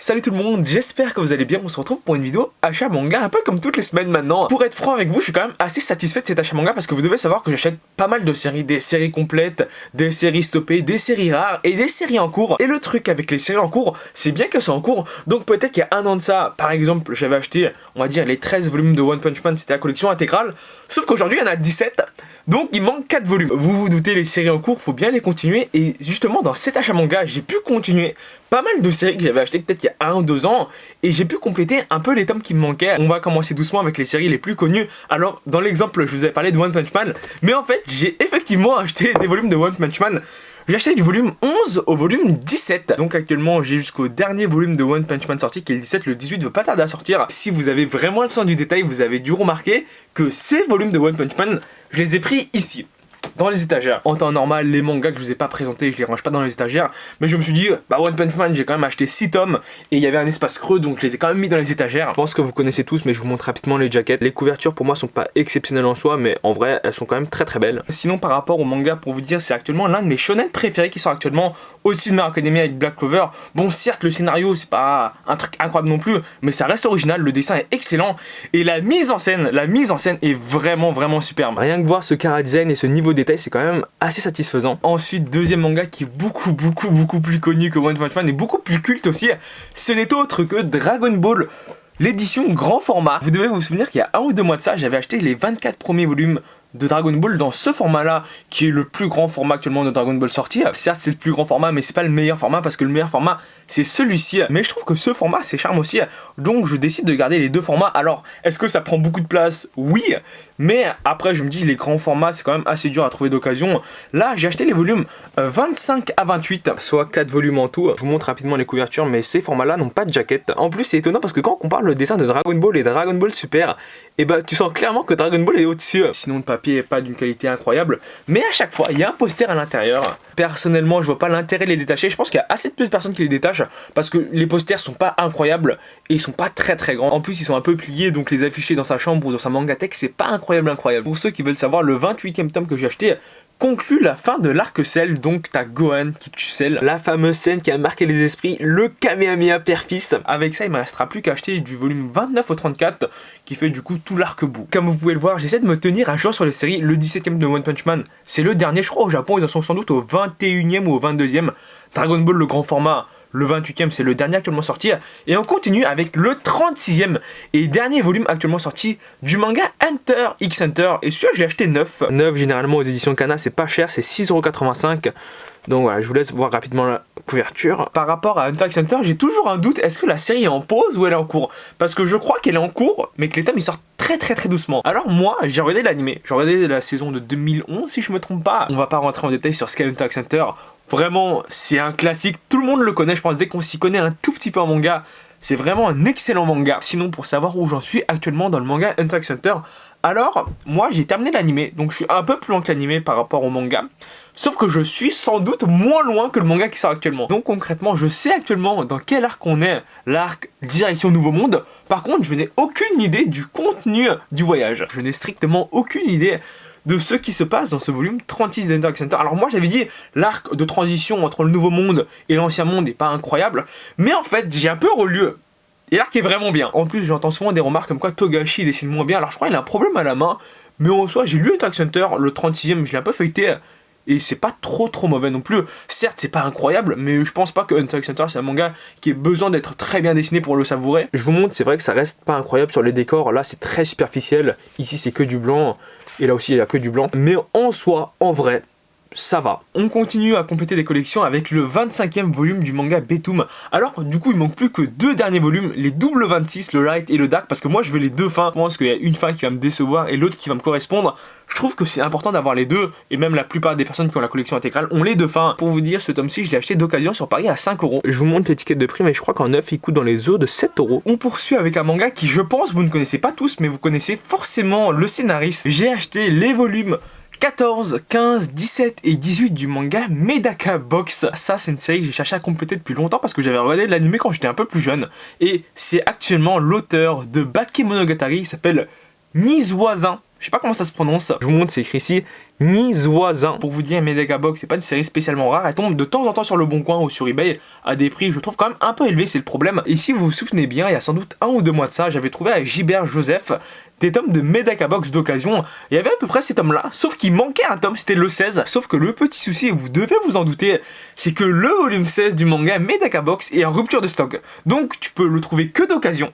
Salut tout le monde, j'espère que vous allez bien. On se retrouve pour une vidéo achat manga un peu comme toutes les semaines maintenant. Pour être franc avec vous, je suis quand même assez satisfait de cet achat manga parce que vous devez savoir que j'achète pas mal de séries, des séries complètes, des séries stoppées, des séries rares et des séries en cours. Et le truc avec les séries en cours, c'est bien que c'est en cours. Donc peut-être qu'il y a un an de ça, par exemple, j'avais acheté, on va dire, les 13 volumes de One Punch Man, c'était la collection intégrale. Sauf qu'aujourd'hui, il y en a 17. Donc il manque 4 volumes. Vous vous doutez, les séries en cours, faut bien les continuer. Et justement, dans cet achat manga, j'ai pu continuer pas mal de séries que j'avais achetées peut-être il y a 1 ou 2 ans. Et j'ai pu compléter un peu les tomes qui me manquaient. On va commencer doucement avec les séries les plus connues. Alors, dans l'exemple, je vous avais parlé de One Punch Man. Mais en fait, j'ai effectivement acheté des volumes de One Punch Man. J'ai acheté du volume 11 au volume 17. Donc actuellement j'ai jusqu'au dernier volume de One Punch Man sorti qui est le 17. Le 18 ne va pas tarder à sortir. Si vous avez vraiment le sens du détail, vous avez dû remarquer que ces volumes de One Punch Man, je les ai pris ici, dans les étagères. En temps normal, les mangas que je vous ai pas présentés, je les range pas dans les étagères. Mais je me suis dit, bah One Punch Man, j'ai quand même acheté 6 tomes et il y avait un espace creux, donc je les ai quand même mis dans les étagères. Je pense que vous connaissez tous, mais je vous montre rapidement les jaquettes. Les couvertures pour moi sont pas exceptionnelles en soi, mais en vrai, elles sont quand même très belles. Sinon, par rapport au manga, pour vous dire, c'est actuellement l'un de mes shonen préférés qui sort actuellement au-dessus de My Hero Academia avec Black Clover. Bon, certes, le scénario, c'est pas un truc incroyable non plus, mais ça reste original, le dessin est excellent et la mise en scène est vraiment superbe. Rien que voir ce chara design et ce niveau de détail, c'est quand même assez satisfaisant. Ensuite, deuxième manga qui est beaucoup plus connu que One Punch Man et beaucoup plus culte aussi, ce n'est autre que Dragon Ball, l'édition grand format. Vous devez vous souvenir qu'il y a 1 ou 2 mois de ça, j'avais acheté les 24 premiers volumes de Dragon Ball dans ce format là qui est le plus grand format actuellement de Dragon Ball sorti. Certes c'est le plus grand format mais c'est pas le meilleur format parce que le meilleur format c'est celui-ci, mais je trouve que ce format c'est charme aussi, donc je décide de garder les deux formats. Alors est-ce que ça prend beaucoup de place? Oui, mais après je me dis les grands formats c'est quand même assez dur à trouver d'occasion. Là j'ai acheté les volumes 25 à 28, soit 4 volumes en tout. Je vous montre rapidement les couvertures, mais ces formats là n'ont pas de jaquette. En plus c'est étonnant parce que quand on compare le dessin de Dragon Ball et Dragon Ball Super, et bah tu sens clairement que Dragon Ball est au-dessus. Sinon le papier est pas d'une qualité incroyable, mais à chaque fois il y a un poster à l'intérieur. Personnellement je vois pas l'intérêt de les détacher. Je pense qu'il y a assez peu de personnes qui les détachent parce que les posters sont pas incroyables et ils sont pas très grands. En plus ils sont un peu pliés, donc les afficher dans sa chambre ou dans sa mangatech c'est pas incroyable. Pour ceux qui veulent savoir, le 28e tome que j'ai acheté conclut la fin de l'arc Cell, donc t'as Gohan qui tue Cell, la fameuse scène qui a marqué les esprits, le Kamehameha père-fils. Avec ça il me restera plus qu'à acheter du volume 29 au 34 qui fait du coup tout l'arc bout. Comme vous pouvez le voir, j'essaie de me tenir à jour sur les séries. Le 17e de One Punch Man c'est le dernier, je crois au Japon ils en sont sans doute au 21e ou au 22e. Dragon Ball le grand format, le 28e c'est le dernier actuellement sorti. Et on continue avec le 36e et dernier volume actuellement sorti du manga Hunter x Hunter. Et celui-là je l'ai acheté 9 généralement aux éditions Kana, c'est pas cher, c'est 6,85 €. Donc voilà, je vous laisse voir rapidement la couverture. Par rapport à Hunter x Hunter, j'ai toujours un doute, est-ce que la série est en pause ou elle est en cours? Parce que je crois qu'elle est en cours, mais que les tomes ils sortent très doucement. Alors moi, j'ai regardé l'animé, j'ai regardé la saison de 2011 si je me trompe pas. On va pas rentrer en détail sur ce qu'est Hunter x Hunter. Vraiment, c'est un classique, tout le monde le connaît, je pense, dès qu'on s'y connaît un tout petit peu en manga, c'est vraiment un excellent manga. Sinon, pour savoir où j'en suis actuellement dans le manga Hunter x Hunter, alors, moi j'ai terminé l'animé, donc je suis un peu plus loin que l'animé par rapport au manga. Sauf que je suis sans doute moins loin que le manga qui sort actuellement. Donc concrètement, je sais actuellement dans quel arc on est, l'arc Direction Nouveau Monde. Par contre, je n'ai aucune idée du contenu du voyage. Je n'ai strictement aucune idée de ce qui se passe dans ce volume 36 de Hunter x Hunter. Alors moi j'avais dit l'arc de transition entre le Nouveau Monde et l'Ancien Monde n'est pas incroyable, mais en fait j'ai un peu relu et l'arc est vraiment bien. En plus j'entends souvent des remarques comme quoi Togashi dessine moins bien, alors je crois qu'il a un problème à la main, mais en soi j'ai lu Hunter x Hunter, le 36e je l'ai un peu feuilleté, et c'est pas trop mauvais non plus. Certes c'est pas incroyable, mais je pense pas que Hunter x Hunter c'est un manga qui ait besoin d'être très bien dessiné pour le savourer. Je vous montre, c'est vrai que ça reste pas incroyable sur les décors, là c'est très superficiel, ici c'est que du blanc, et là aussi il y a que du blanc, mais en soi, en vrai, ça va. On continue à compléter des collections avec le 25e volume du manga Betum. Alors du coup il manque plus que 2 derniers volumes, les double 26, le light et le dark, parce que moi je veux les deux fins. Je pense qu'il y a une fin qui va me décevoir et l'autre qui va me correspondre. Je trouve que c'est important d'avoir les deux, et même la plupart des personnes qui ont la collection intégrale ont les deux fins. Pour vous dire, ce tome-ci je l'ai acheté d'occasion sur Paris à 5 €. Je vous montre l'étiquette de prix, mais je crois qu'en neuf il coûte dans les eaux de 7 €. On poursuit avec un manga qui je pense vous ne connaissez pas tous, mais vous connaissez forcément le scénariste. J'ai acheté les volumes 14, 15, 17 et 18 du manga Medaka Box. Ça c'est une série que j'ai cherché à compléter depuis longtemps parce que j'avais regardé l'anime quand j'étais un peu plus jeune. Et c'est actuellement l'auteur de Bakemonogatari, il s'appelle Nizuazan. Je sais pas comment ça se prononce. Je vous montre, c'est écrit ici Nizoisin. Pour vous dire, Megabox, c'est pas une série spécialement rare. Elle tombe de temps en temps sur le Bon Coin ou sur eBay à des prix, je trouve quand même un peu élevés, c'est le problème. Et si vous vous souvenez bien, il y a sans doute 1 ou 2 mois de ça, j'avais trouvé avec Gilbert Joseph des tomes de Megabox d'occasion. Il y avait à peu près ces tomes-là, sauf qu'il manquait un tome, c'était le 16. Sauf que le petit souci, et vous devez vous en douter, c'est que le volume 16 du manga Megabox est en rupture de stock. Donc tu peux le trouver que d'occasion.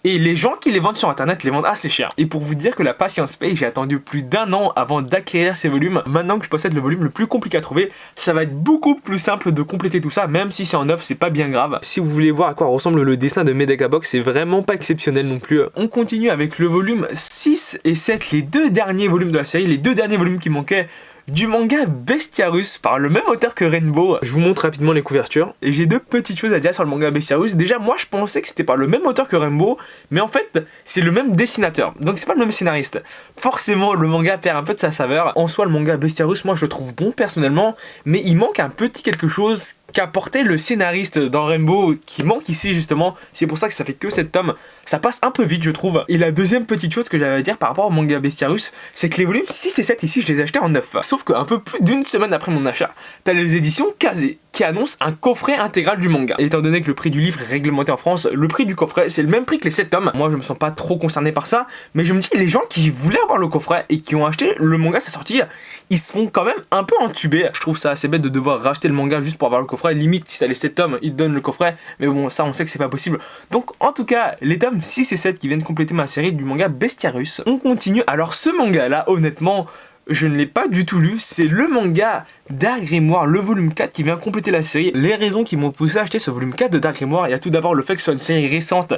Et les gens qui les vendent sur internet les vendent assez cher. Et pour vous dire que la patience paye, j'ai attendu plus d'1 an avant d'acquérir ces volumes. Maintenant que je possède le volume le plus compliqué à trouver, ça va être beaucoup plus simple de compléter tout ça, même si c'est en neuf, c'est pas bien grave. Si vous voulez voir à quoi ressemble le dessin de Megabox, c'est vraiment pas exceptionnel non plus. On continue avec le volume 6 et 7, les 2 derniers volumes de la série, les 2 derniers volumes qui manquaient du manga Bestiarus par le même auteur que Rainbow. Je vous montre rapidement les couvertures. Et j'ai 2 petites choses à dire sur le manga Bestiarus. Déjà, moi je pensais que c'était par le même auteur que Rainbow, mais en fait c'est le même dessinateur, donc c'est pas le même scénariste. Forcément le manga perd un peu de sa saveur. En soi le manga Bestiarus, moi je le trouve bon personnellement, mais il manque un petit quelque chose qu'apportait le scénariste dans Rainbow, qui manque ici justement. C'est pour ça que ça fait que 7 tomes. Ça passe un peu vite je trouve. Et la deuxième petite chose que j'avais à dire par rapport au manga Bestiarus, c'est que les volumes 6 et 7 ici je les ai achetés en neuf. Sauf qu'un peu plus d'une semaine après mon achat, t'as les éditions Kazé qui annoncent un coffret intégral du manga. Et étant donné que le prix du livre est réglementé en France, le prix du coffret c'est le même prix que les 7 tomes. Moi je me sens pas trop concerné par ça, mais je me dis les gens qui voulaient avoir le coffret et qui ont acheté le manga à sa sortie, ils se font quand même un peu entuber. Je trouve ça assez bête de devoir racheter le manga juste pour avoir le coffret. Limite si t'as les 7 tomes, ils te donnent le coffret, mais bon ça on sait que c'est pas possible. Donc en tout cas, les tomes 6 et 7 qui viennent compléter ma série du manga Bestiarus. On continue. Alors ce manga là, honnêtement, je ne l'ai pas du tout lu, c'est le manga Dark Grimoire, le volume 4 qui vient compléter la série. Les raisons qui m'ont poussé à acheter ce volume 4 de Dark Grimoire, il y a tout d'abord le fait que ce soit une série récente,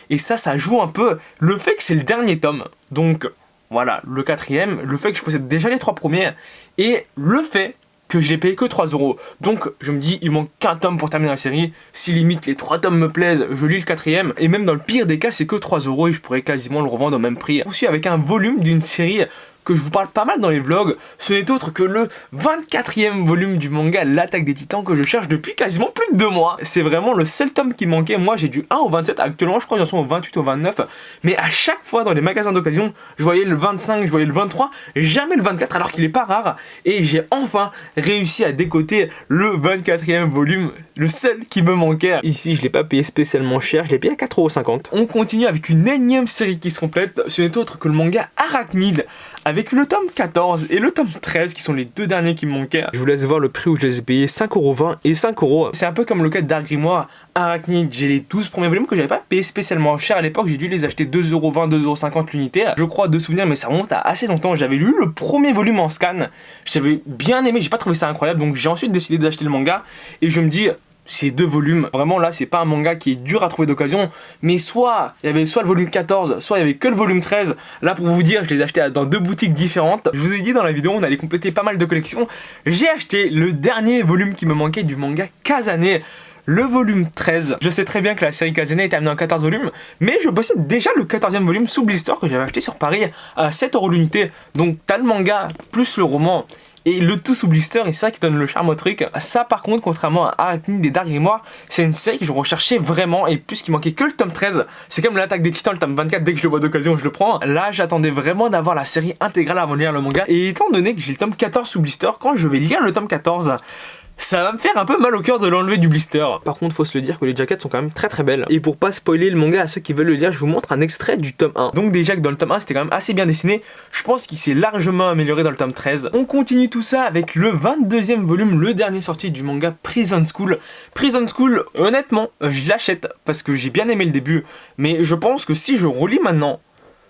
et ça joue un peu, le fait que c'est le dernier tome, donc voilà, le 4ème, le fait que je possède déjà les 3 premiers, et le fait que je l'ai payé que 3 €. Donc je me dis, il manque qu'un tome pour terminer la série. Si limite les 3 tomes me plaisent, je lis le 4ème. Et même dans le pire des cas, c'est que 3 € et je pourrais quasiment le revendre au même prix. Aussi avec un volume d'une série que je vous parle pas mal dans les vlogs, ce n'est autre que le 24ème volume du manga L'Attaque des Titans que je cherche depuis quasiment plus de 2 mois. C'est vraiment le seul tome qui manquait. Moi j'ai du 1 au 27, actuellement je crois qu'ils en sont au 28 au 29, mais à chaque fois dans les magasins d'occasion, je voyais le 25, je voyais le 23, jamais le 24 alors qu'il est pas rare, et j'ai enfin réussi à décoter le 24ème volume, le seul qui me manquait. Ici je l'ai pas payé spécialement cher, je l'ai payé à 4,50 €. On continue avec une énième série qui se complète, ce n'est autre que le manga Arachnid, avec le tome 14 et le tome 13 qui sont les 2 derniers qui me manquaient. Je vous laisse voir le prix où je les ai payés, 5,20 € et 5 €. C'est un peu comme le cas de Dark Grimoire, Arachnid, j'ai les 12 premiers volumes que j'avais pas payé spécialement cher à l'époque, j'ai dû les acheter 2,20 €, 2,50 € l'unité. Je crois de souvenir, mais ça remonte à assez longtemps. J'avais lu le premier volume en scan, j'avais bien aimé, j'ai pas trouvé ça incroyable, donc j'ai ensuite décidé d'acheter le manga et je me dis, ces 2 volumes, vraiment là c'est pas un manga qui est dur à trouver d'occasion, mais soit il y avait soit le volume 14, soit il y avait que le volume 13. Là pour vous dire, je les ai achetés dans 2 boutiques différentes. Je vous ai dit dans la vidéo, on allait compléter pas mal de collections. J'ai acheté le dernier volume qui me manquait du manga Kazane, le volume 13. Je sais très bien que la série Kazane est terminée en 14 volumes, mais je possède déjà le 14e volume sous blister que j'avais acheté sur Paris à 7 € l'unité. Donc t'as le manga plus le roman et le tout sous blister, et c'est ça qui donne le charme au truc. Ça par contre, contrairement à Arachnid et Dark Grimoire, c'est une série que je recherchais vraiment, et puisqu'il manquait que le tome 13, c'est comme l'Attaque des Titans, le tome 24, dès que je le vois d'occasion je le prends. Là j'attendais vraiment d'avoir la série intégrale avant de lire le manga, et étant donné que j'ai le tome 14 sous blister, quand je vais lire le tome 14, ça va me faire un peu mal au cœur de l'enlever du blister. Par contre faut se le dire que les jaquettes sont quand même très belles. Et pour pas spoiler le manga à ceux qui veulent le lire, je vous montre un extrait du tome 1. Donc déjà que dans le tome 1 c'était quand même assez bien dessiné, je pense qu'il s'est largement amélioré dans le tome 13. On continue tout ça avec le 22e volume, le dernier sorti du manga Prison School. Prison School, honnêtement, je l'achète parce que j'ai bien aimé le début, mais je pense que si je relis maintenant,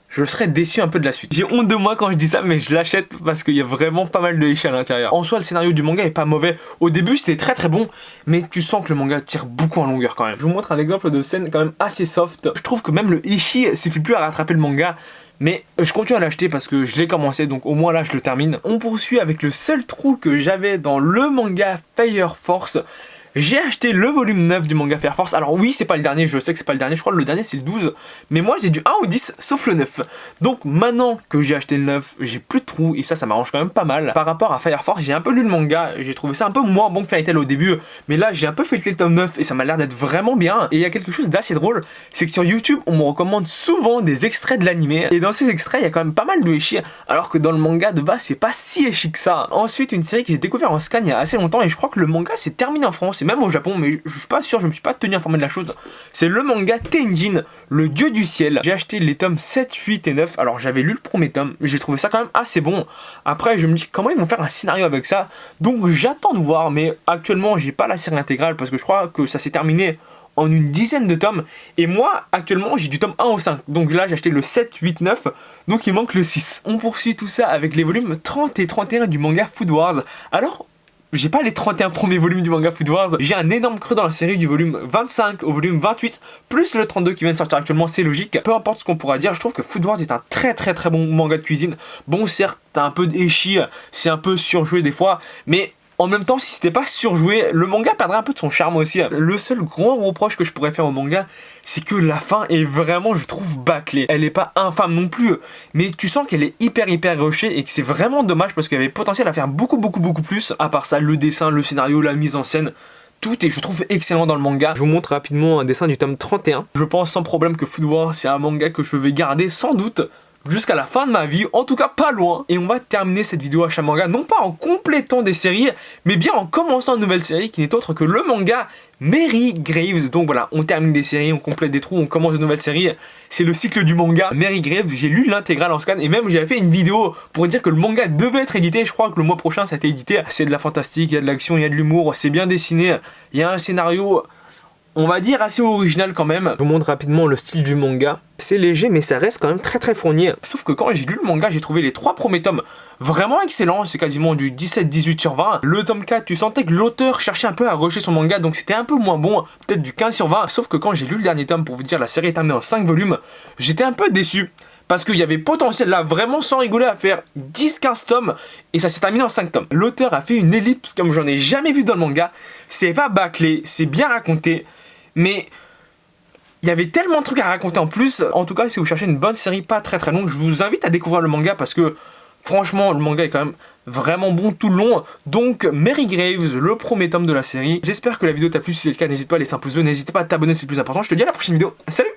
je serais déçu un peu de la suite. J'ai honte de moi quand je dis ça, mais je l'achète parce qu'il y a vraiment pas mal de clichés à l'intérieur. En soi, le scénario du manga est pas mauvais. Au début, c'était très bon, mais tu sens que le manga tire beaucoup en longueur quand même. Je vous montre un exemple de scène quand même assez soft. Je trouve que même le Ishi suffit plus à rattraper le manga. Mais je continue à l'acheter parce que je l'ai commencé, donc au moins là je le termine. On poursuit avec le seul trou que j'avais dans le manga Fire Force. j'ai acheté le volume 9 du manga Fire Force. Alors oui, c'est pas le dernier, je sais que c'est pas le dernier, je crois que le dernier c'est le 12, mais moi j'ai du 1 au 10 sauf le 9. Donc maintenant que j'ai acheté le 9, j'ai plus de trous et ça m'arrange quand même pas mal. Par rapport à Fire Force, j'ai un peu lu le manga, j'ai trouvé ça un peu moins bon que Fairy Tail au début, mais là j'ai un peu fait le tome 9 et ça m'a l'air d'être vraiment bien. Et il y a quelque chose d'assez drôle, c'est que sur YouTube on me recommande souvent des extraits de l'animé et dans ces extraits il y a quand même pas mal de ecchi, alors que dans le manga de base c'est pas si ecchi que ça. Ensuite, une série que j'ai découvert en scan il y a assez longtemps et je crois que le manga s'est terminé en France et même au Japon, mais je suis pas sûr, je me suis pas tenu informé de la chose. C'est le manga Tenjin, le dieu du ciel. J'ai acheté les tomes 7, 8 et 9. Alors j'avais lu le premier tome, j'ai trouvé ça quand même assez bon. Après je me dis comment ils vont faire un scénario avec ça, donc j'attends de voir, mais actuellement j'ai pas la série intégrale parce que je crois que ça s'est terminé en une dizaine de tomes, et moi actuellement j'ai du tome 1 au 5, donc là j'ai acheté le 7, 8, 9, donc il manque le 6. On poursuit tout ça avec les volumes 30 et 31 du manga Food Wars. Alors j'ai pas les 31 premiers volumes du manga Food Wars, j'ai un énorme creux dans la série du volume 25 au volume 28, plus le 32 qui vient de sortir actuellement, c'est logique. Peu importe ce qu'on pourra dire, je trouve que Food Wars est un très bon manga de cuisine. Bon certes, t'as un peu d'ecchi, c'est un peu surjoué des fois, mais en même temps, si c'était pas surjoué, le manga perdrait un peu de son charme aussi. Le seul gros reproche que je pourrais faire au manga, c'est que la fin est vraiment, je trouve, bâclée. Elle est pas infâme non plus, mais tu sens qu'elle est hyper rushée et que c'est vraiment dommage parce qu'il y avait potentiel à faire beaucoup plus. À part ça, le dessin, le scénario, la mise en scène, tout est, je trouve, excellent dans le manga. Je vous montre rapidement un dessin du tome 31. Je pense sans problème que Food Wars, c'est un manga que je vais garder sans doute jusqu'à la fin de ma vie, en tout cas pas loin. Et on va terminer cette vidéo achat manga, non pas en complétant des séries, mais bien en commençant une nouvelle série qui n'est autre que le manga Mary Graves. Donc voilà, on termine des séries, on complète des trous, on commence de nouvelles séries. C'est le cycle du manga Mary Graves. J'ai lu l'intégrale en scan et même j'avais fait une vidéo pour dire que le manga devait être édité. Je crois que le mois prochain ça a été édité. C'est de la fantastique, il y a de l'action, il y a de l'humour, c'est bien dessiné, il y a un scénario, on va dire assez original quand même. Je vous montre rapidement le style du manga. C'est léger mais ça reste quand même très fourni. Sauf que quand j'ai lu le manga, j'ai trouvé les 3 premiers tomes vraiment excellents. C'est quasiment du 17-18 sur 20. Le tome 4, tu sentais que l'auteur cherchait un peu à rusher son manga, donc c'était un peu moins bon, peut-être du 15 sur 20. Sauf que quand j'ai lu le dernier tome, pour vous dire, la série est terminée en 5 volumes, j'étais un peu déçu. Parce qu'il y avait potentiel là, vraiment sans rigoler, à faire 10-15 tomes, et ça s'est terminé en 5 tomes. L'auteur a fait une ellipse comme j'en ai jamais vu dans le manga. C'est pas bâclé, c'est bien raconté, mais il y avait tellement de trucs à raconter en plus. En tout cas, si vous cherchez une bonne série pas très longue, je vous invite à découvrir le manga parce que franchement, le manga est quand même vraiment bon tout le long. Donc, Mary Graves, le premier tome de la série. J'espère que la vidéo t'a plu. Si c'est le cas, n'hésite pas à laisser un pouce bleu, n'hésite pas à t'abonner, c'est le plus important. Je te dis à la prochaine vidéo. Salut!